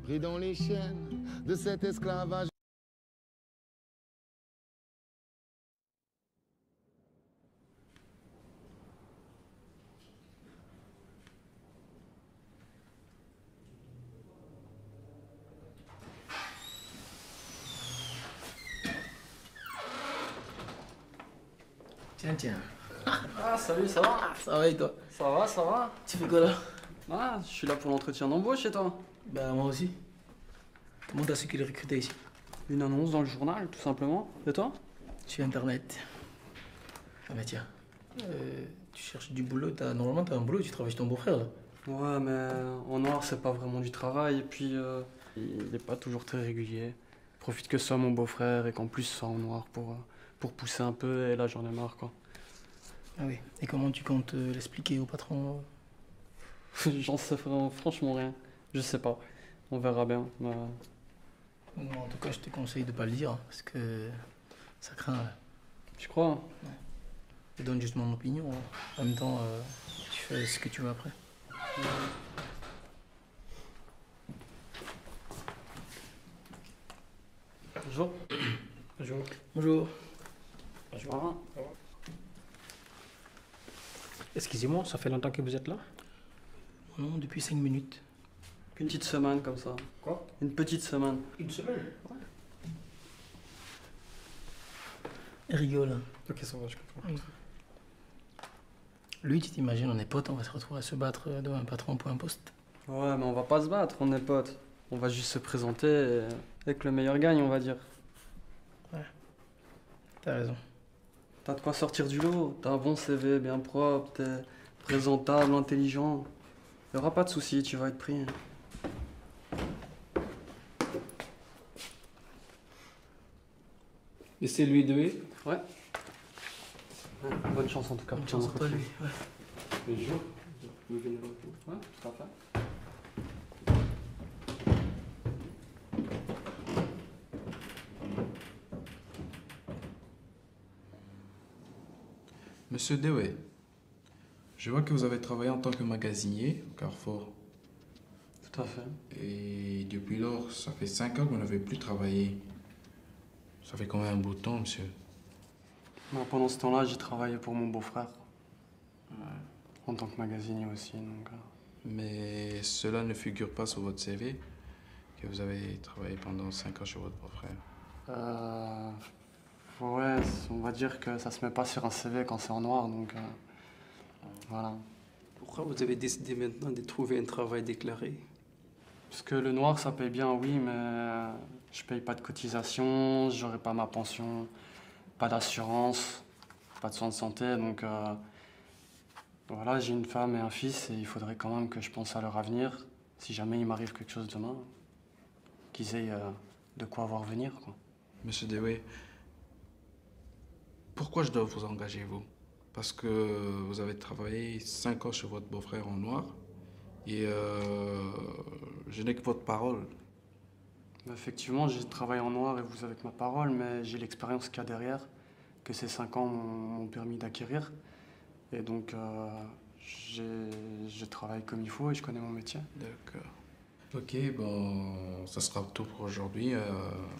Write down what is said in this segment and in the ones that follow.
pris dans les chaînes de cet esclavage. Tiens, tiens. Ah, salut, ça va? Ça va et toi? Ça va, ça va? Tu fais quoi là? Ah, je suis là pour l'entretien d'embauche et toi? Bah moi aussi. Comment t'as su qu'il est recruté ici? Une annonce dans le journal, tout simplement. Et toi? Sur internet. Ah bah tiens. Tu cherches du boulot, normalement t'as un boulot, tu travailles chez ton beau-frère là. Ouais, mais en noir, c'est pas vraiment du travail. Et puis, il est pas toujours très régulier. Profite que ce soit mon beau-frère et qu'en plus, ce soit en noir pour pousser un peu. Et là, j'en ai marre, quoi. Ah oui. Et comment tu comptes l'expliquer au patron? J'en sais franchement rien. Je sais pas. On verra bien. Moi, en tout cas, je te conseille de pas le dire, hein, parce que ça craint. Là. Tu crois? Ouais. Je donne juste mon opinion. Hein. En même temps, tu fais ce que tu veux après. Bonjour. Bonjour. Bonjour. Bonjour. Excusez-moi, ça fait longtemps que vous êtes là? Non, depuis 5 minutes. Une petite semaine comme ça. Quoi? Une petite semaine. Une semaine? Ouais. Il rigole. Hein. Ok, ça va, je comprends. Lui, tu t'imagines, on est potes, on va se retrouver à se battre devant un patron pour un poste. Ouais, mais on va pas se battre, on est potes. On va juste se présenter et que le meilleur gagne, on va dire. T'as raison. T'as de quoi sortir du lot, t'as un bon CV bien propre, t'es présentable, intelligent. Y aura pas de soucis, tu vas être pris. Et c'est lui de Ouais. Bonne chance en tout cas. Bonne chance à toi, lui. Ouais. le jour? Ouais, tout à fait. Monsieur Dewey, je vois que vous avez travaillé en tant que magasinier au Carrefour. Tout à fait. Et depuis lors, ça fait 5 ans que vous n'avez plus travaillé. Ça fait quand même un bout de temps, monsieur. Moi, pendant ce temps-là, j'ai travaillé pour mon beau-frère. En tant que magasinier aussi, donc... Mais cela ne figure pas sur votre CV, que vous avez travaillé pendant 5 ans chez votre beau-frère. Ouais, on va dire que ça se met pas sur un CV quand c'est en noir, donc... voilà. Pourquoi vous avez décidé maintenant de trouver un travail déclaré? Parce que le noir, ça paye bien, oui, mais je paye pas de cotisation, j'aurai pas ma pension, pas d'assurance, pas de soins de santé, donc voilà, j'ai une femme et un fils et il faudrait quand même que je pense à leur avenir, si jamais il m'arrive quelque chose demain, qu'ils aient de quoi voir venir, quoi. Monsieur Dewey, pourquoi je dois vous engager, vous? Parce que vous avez travaillé 5 ans chez votre beau-frère en noir et je n'ai que votre parole. Effectivement, j'ai travaillé en noir et vous avez que ma parole, mais j'ai l'expérience qu'il y a derrière, que ces 5 ans m'ont permis d'acquérir. Et donc, je travaille comme il faut et je connais mon métier. D'accord. Ok, bon, ça sera tout pour aujourd'hui.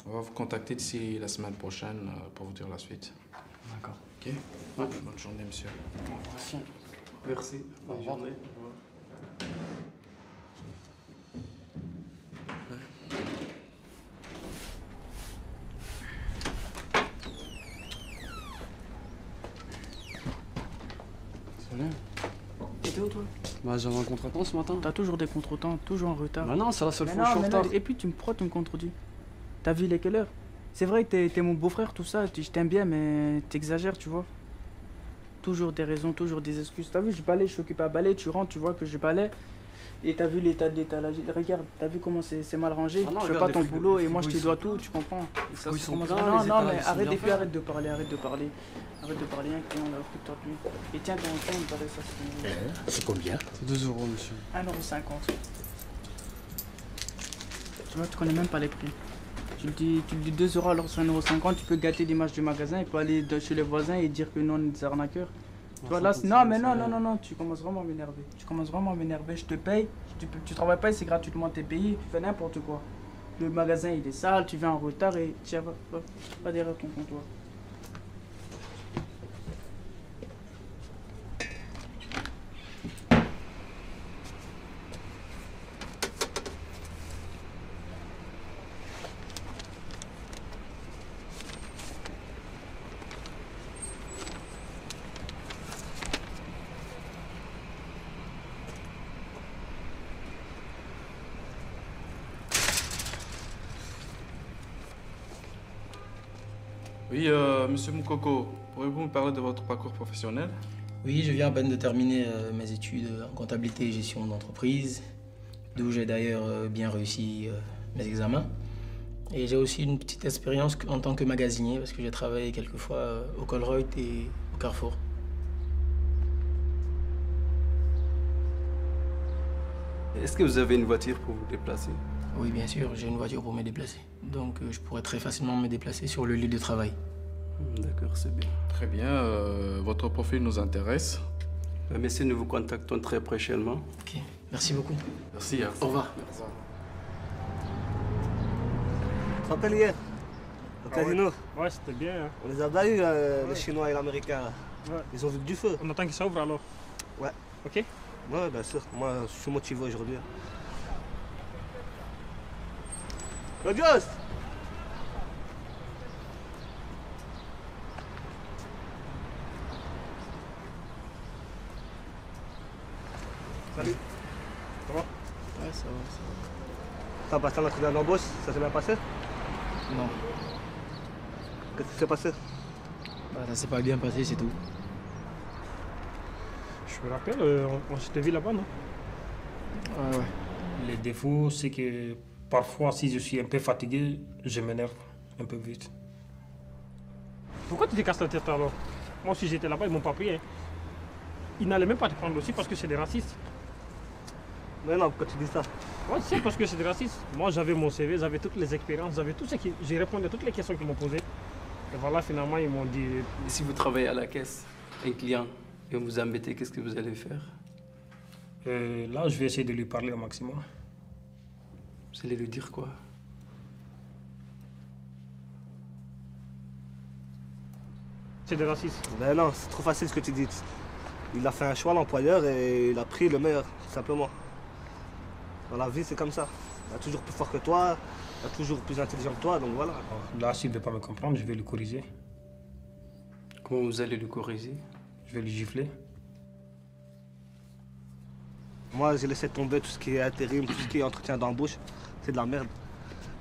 On va vous contacter d'ici la semaine prochaine pour vous dire la suite. D'accord. Ok? Ouais. Bonne journée, monsieur. Merci. Merci. Au revoir. Salut. T'étais où toi? Bah, j'avais un contretemps ce matin. T'as toujours des contretemps, toujours en retard. Bah non, c'est la seule Mais fois où je suis en mais retard. et puis pourquoi tu me contredis? T'as vu il est quelle heure? C'est vrai que t'es mon beau-frère, tout ça, je t'aime bien, mais t'exagères, tu vois. Toujours des raisons, toujours des excuses. T'as vu, je balais, je suis occupé à balayer, tu rentres, tu vois que je balais. Et t'as vu l'état de l'étalage. Regarde, t'as vu comment c'est mal rangé. Ah non, tu fais regarde, pas ton les frigos- boulot les et moi je frigos, te ils dois sont tout, tu comprends. Et ça, frigos, ils c'est sont comment ça- pleins, Non, les non, étages, mais ils sont arrête bien et puis faits. arrête de parler, arrête de parler. Arrête de parler, un client là, occupe-toi de lui. Et tiens ton temps, il paraît ça, c'est C'est combien? C'est 2 euros, monsieur. 1,50 €. Tu vois, tu connais même pas les prix. Tu le dis 2 euros alors c'est 1,50 €, tu peux gâter l'image du magasin et puis aller chez les voisins et dire que non, on est des arnaqueurs. Toi, là, non, mais non, non, non, non, tu commences vraiment à m'énerver. Tu commences vraiment à m'énerver. Je te paye, tu travailles pas, c'est gratuitement, t'es payé, tu fais n'importe quoi. Le magasin, il est sale, tu viens en retard et tiens, va derrière ton comptoir. Oui, monsieur Moukoko, pourriez-vous me parler de votre parcours professionnel? Oui, je viens à peine de terminer mes études en comptabilité et gestion d'entreprise, d'où j'ai d'ailleurs bien réussi mes examens. Et j'ai aussi une petite expérience en tant que magasinier, parce que j'ai travaillé quelques fois au Colruyt et au Carrefour. Est-ce que vous avez une voiture pour vous déplacer? Oui, bien sûr, j'ai une voiture pour me déplacer. Donc je pourrais très facilement me déplacer sur le lieu de travail. D'accord, c'est bien. Très bien, votre profil nous intéresse. Messieurs, nous vous contactons très prochainement. Ok, merci beaucoup. Merci. Au revoir. Tu te rappelles hier, au casino, Ouais, c'était bien. Hein. on les a battus, les Chinois et l'Américain. Ouais. Ils ont vu que du feu. On attend qu'il s'ouvre alors. Ouais. Ok. Ouais, bien sûr. Moi, je suis motivé aujourd'hui. Adios! Salut. Ça va? Ouais, ça va, ça T'as passé un entretien d'embauche, ça s'est bien passé? va. Non, Qu'est-ce qui s'est passé? bah, ça s'est pas bien passé, c'est tout. Je me rappelle, on s'était vu là-bas, non? Ouais, ouais. Les défauts, c'est que parfois, si je suis un peu fatigué, je m'énerve un peu vite. Pourquoi tu te casses la tête alors? Moi, si j'étais là-bas, ils m'ont pas pris. Hein. Ils n'allaient même pas te prendre aussi parce que c'est des racistes. Mais non, pourquoi tu dis ça? Ouais, c'est parce que c'est des racistes. Moi, j'avais mon CV, j'avais toutes les expériences, j'avais tout ce qui... J'ai répondu à toutes les questions qu'ils m'ont posées. Et voilà, finalement, ils m'ont dit... Et si vous travaillez à la caisse, un client, et on vous embêtez, qu'est-ce que vous allez faire? là, je vais essayer de lui parler au maximum. Vous allez lui dire quoi? C'est des racistes. Ben non, c'est trop facile ce que tu dis. Il a fait un choix, l'employeur, et il a pris le meilleur, tout simplement. Dans la vie, c'est comme ça. Il est toujours plus fort que toi, il est toujours plus intelligent que toi, donc voilà. Là, s'il ne veut pas me comprendre, je vais le corriger. Comment vous allez le corriger? Je vais lui gifler. Moi, j'ai laissé tomber tout ce qui est intérim, tout ce qui est entretien d'embauche. C'est de la merde.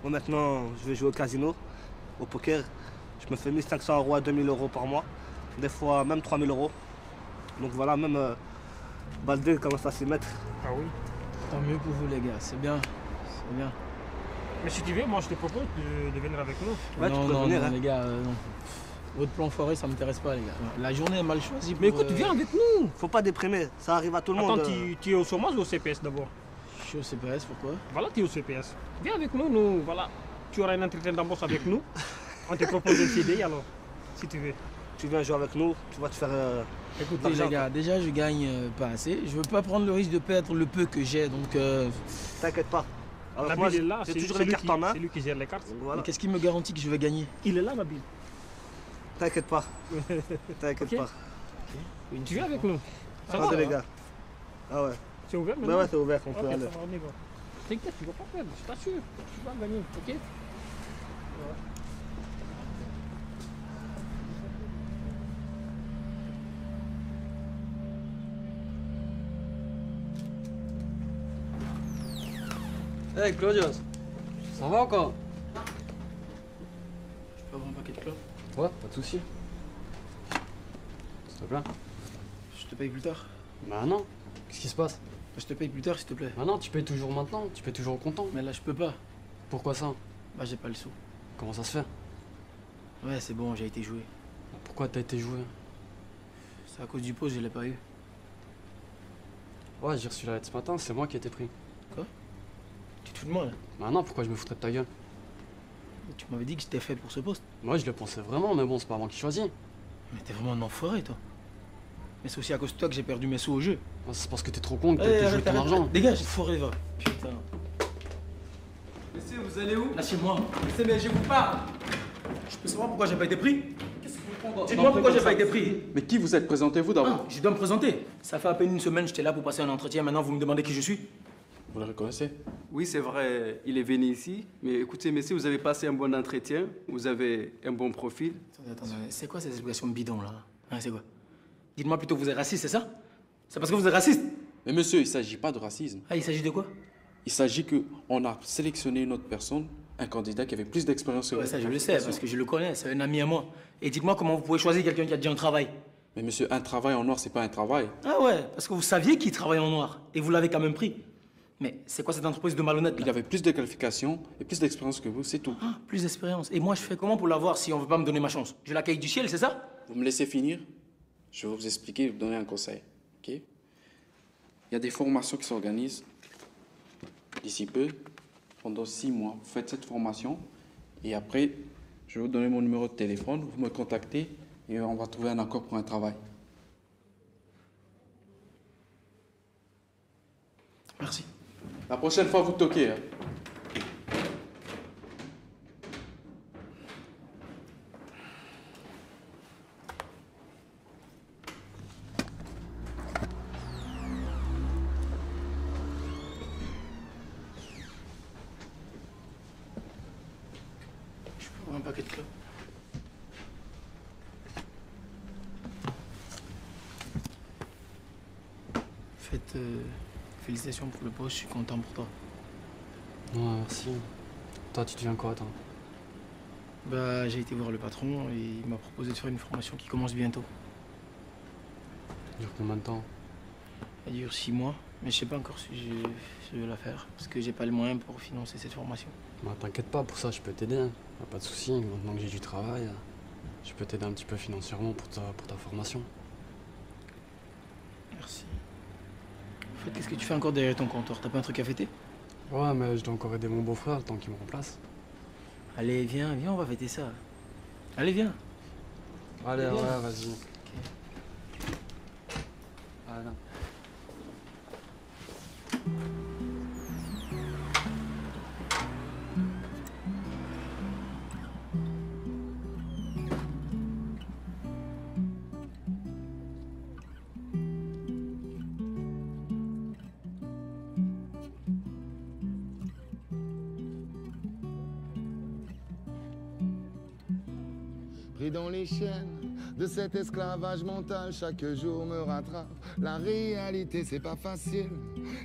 Moi, maintenant, je vais jouer au casino, au poker. Je me fais 1500 € à 2000 € par mois. Des fois, même 3000 €. Donc voilà, même Baldé commence à s'y mettre. Ah oui. Tant mieux pour vous, les gars, c'est bien. C'est bien. Mais si tu veux, moi, je te propose de venir avec nous. Ouais, non, tu peux non, venir, non, hein. les gars, non. Votre plan foiré, ça m'intéresse pas, les gars. La journée est mal choisie. Mais pour, écoute, viens avec nous. Faut pas déprimer, ça arrive à tout le monde. Attends, tu es au chômage ou au CPS d'abord? Je suis au CPS, pourquoi? Voilà, tu es au CPS. Viens avec nous, nous, voilà. Tu auras un entretien d'embauche avec nous. On te propose un CDI alors, si tu veux. Tu viens jouer avec nous, tu vas te faire. Écoutez, l'argent, les gars, déjà, je gagne pas assez. Je veux pas prendre le risque de perdre le peu que j'ai, donc... T'inquiète pas. Avec Nabil moi, est là, j'ai c'est toujours c'est les lui cartes qui- en main. C'est lui qui gère les cartes. Donc mais voilà. qu'est-ce qui me garantit que je vais gagner? Il est là, Nabil. T'inquiète pas. T'inquiète Ok. pas. Tu viens avec nous. Ça Attendez va, les gars. Ah ouais. C'est ouvert Bah maintenant? ouais, c'est ouvert, on Ok, peut ça aller. va, on y va. T'inquiète, tu vas pas perdre, je t'assure. Tu vas gagner, ok? Hey Claudius, ça va encore? Je peux avoir un paquet de clopes? Ouais, pas de soucis. S'il te plaît. Je te paye plus tard. Bah non, qu'est-ce qui se passe? Je te paye plus tard, s'il te plaît. Bah non, tu payes toujours maintenant, tu payes toujours au comptant. Mais là, je peux pas. Pourquoi ça? Bah, j'ai pas le sou. Comment ça se fait? Ouais, c'est bon, j'ai été joué. Pourquoi t'as été joué? C'est à cause du pot, je l'ai pas eu. Ouais, j'ai reçu la lettre ce matin, c'est moi qui ai été pris. Tu te fous de moi, là? Bah non, pourquoi je me foutrais de ta gueule? Tu m'avais dit que j'étais fait pour ce poste. Moi je le pensais vraiment, mais bon, c'est pas moi qui choisis. Mais t'es vraiment un enfoiré, toi. Mais c'est aussi à cause de toi que j'ai perdu mes sous au jeu. C'est parce que t'es trop con que Allez, t'as joué arrête, ton arrête, argent. arrête. Dégage, forêt, va. Putain. Messieurs, vous allez où? Lâchez-moi. Mais je vous parle. Je peux savoir pourquoi j'ai pas été pris? Qu'est-ce que vous faites? Dites-moi pourquoi j'ai pas été pris. Mais qui vous êtes? Présentez-vous d'abord. Ah, je dois me présenter. Ça fait à peine une semaine, j'étais là pour passer un entretien. Maintenant, vous me demandez qui je suis? Vous le reconnaissez? Oui, c'est vrai, il est venu ici. Mais écoutez, messieurs, vous avez passé un bon entretien. Vous avez un bon profil. Attendez, c'est quoi ces explications bidons là? Hein, c'est quoi? Dites-moi plutôt, vous êtes raciste, c'est ça? C'est parce que vous êtes raciste? Mais monsieur, il ne s'agit pas de racisme. Ah, il s'agit de quoi? Il s'agit qu'on a sélectionné une autre personne, un candidat qui avait plus d'expérience que Ouais, vous. ça, je le sais, parce que je le connais, c'est un ami à moi. Et dites-moi comment vous pouvez choisir quelqu'un qui a déjà un travail? Mais monsieur, un travail en noir, c'est pas un travail. Ah ouais, parce que vous saviez qu'il travaillait en noir, et vous l'avez quand même pris. Mais c'est quoi cette entreprise de malhonnête là? Il avait plus de qualifications et plus d'expérience que vous, c'est tout. Ah, plus d'expérience. Et moi, je fais comment pour l'avoir si on veut pas me donner ma chance? Je l'accueille du ciel, c'est ça? Vous me laissez finir? Je vais vous expliquer et vous donner un conseil. Ok? Il y a des formations qui s'organisent d'ici peu, pendant 6 mois. Vous faites cette formation et après, je vais vous donner mon numéro de téléphone. Vous me contactez et on va trouver un accord pour un travail. Merci. La prochaine fois, vous toquez. Hein. Je peux avoir un paquet de clopes? Faites, félicitations pour le poste, je suis content pour toi. Ouais, merci. Toi, tu deviens quoi, toi? Bah, j'ai été voir le patron et il m'a proposé de faire une formation qui commence bientôt. Ça dure combien de temps? Elle dure 6 mois, mais je sais pas encore si je vais la faire, parce que j'ai pas les moyens pour financer cette formation. Bah, t'inquiète pas, pour ça, je peux t'aider. Hein. Pas de soucis, maintenant que j'ai du travail, je peux t'aider un petit peu financièrement pour ta formation. Merci. En fait, qu'est-ce que tu fais encore derrière ton comptoir? T'as pas un truc à fêter? Ouais, mais je dois encore aider mon beau-frère le temps qu'il me remplace. Allez, viens, viens, on va fêter ça. Allez, viens. Allez, Viens. ouais, vas-y. Ok. Allez, viens. Pris dans les chaînes de cet esclavage mental, chaque jour me rattrape. La réalité, c'est pas facile.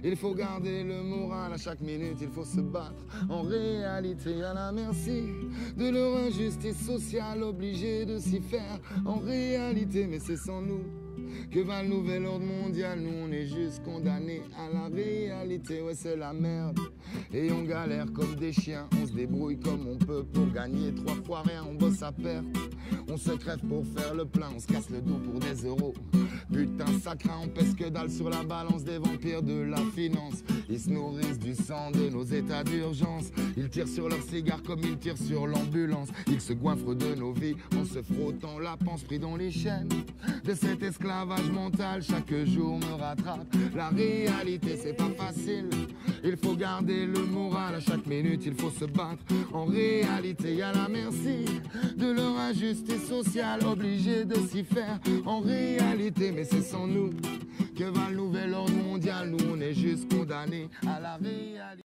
Il faut garder le moral à chaque minute, il faut se battre. En réalité, à la merci de leur injustice sociale, obligés de s'y faire. En réalité, mais c'est sans nous que va le nouvel ordre mondial. Nous, on est juste condamnés à la réalité. Ouais, c'est la merde. Et on galère comme des chiens. On se débrouille comme on peut pour gagner 3 fois rien. On bosse à perte. On se crève pour faire le plein. On se casse le dos pour des euros. Putain, ça craint. On pèse que dalle sur la balance des vampires de la finance. Ils se nourrissent du sang de nos états d'urgence. Ils tirent sur leurs cigares comme ils tirent sur l'ambulance. Ils se goinfrent de nos vies en se frottant la panse, pris dans les chaînes de cet esclavage mental. Chaque jour me rattrape. La réalité, c'est pas facile. Il faut garder le moral à chaque minute, il faut se battre. En réalité, y a la merci de leur injustice sociale, obligés de s'y faire. En réalité, mais c'est sans nous que va le nouvel ordre mondial. Nous, on est juste condamnés à la réalité.